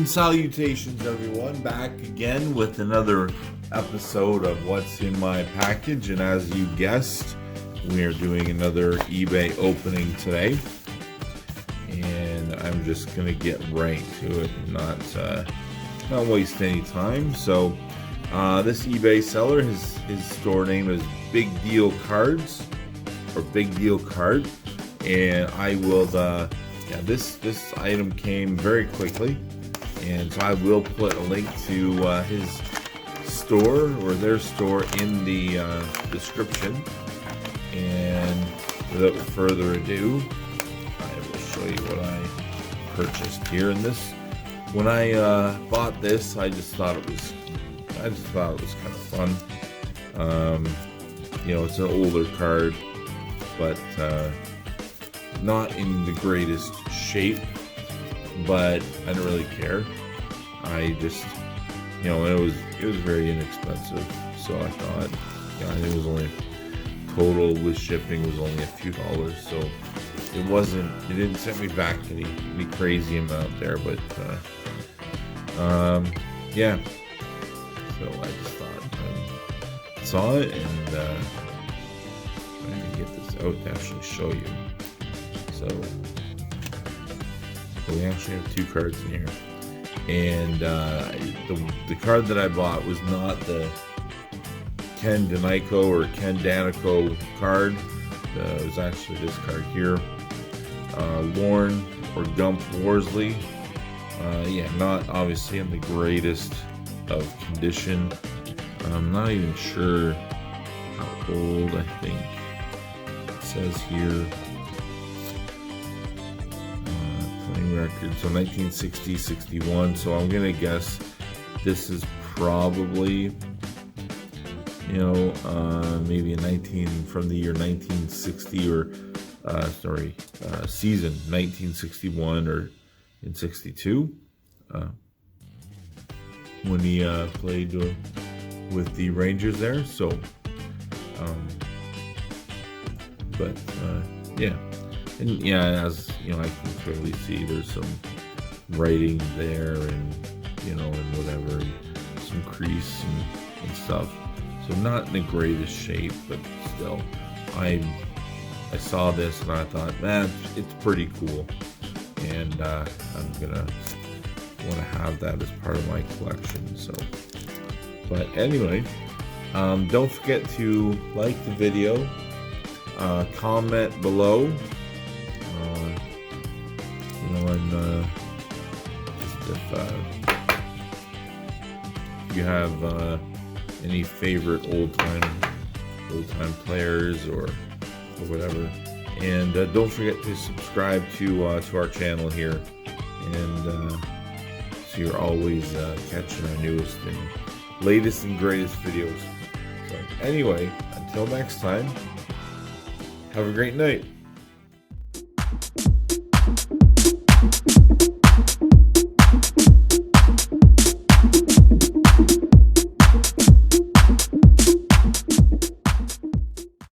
And salutations, everyone, back again with another episode of What's in My Package. And as you guessed, we are doing another eBay opening today, and I'm just gonna get right to it, not waste any time. So this eBay seller, his store name is Big Deal Cards, or Big Deal Card, and I will this item came very quickly, and so I will put a link to his store or their store in the description. And without further ado, I will show you what I purchased here. And this, when I bought this, I just thought it was kind of fun. You know, it's an older card, but not in the greatest shape, but I don't really care. I just, you know, it was very inexpensive, so I thought, yeah, I think it was only total with shipping was only a few dollars, so it didn't send me back any crazy amount there, but yeah, so I just thought, saw it, and I'm gonna get this out to actually show you. So we actually have two cards in here, and the card that I bought was not the Ken Danico or Ken Danico card. It was actually this card here, Lorne or Gump Worsley. Yeah, not obviously in the greatest of condition. I'm not even sure how old. I think it says here playing record, so 1960, 61. So I'm gonna guess this is probably, you know, maybe from the year 1960, or season 1961 or in 62, when he played with the Rangers there. So, but yeah, and yeah, as you know, I can clearly see there's some writing there, and you know, and whatever, and some crease and stuff. So not in the greatest shape, but still, I saw this and I thought, man, it's pretty cool, and I'm gonna want to have that as part of my collection. So, but anyway, don't forget to like the video, comment below, you know, and just if you have any favorite old time players or whatever, and don't forget to subscribe to our channel here, and so you're always catching our newest and latest and greatest videos. So anyway, until next time, have a great night.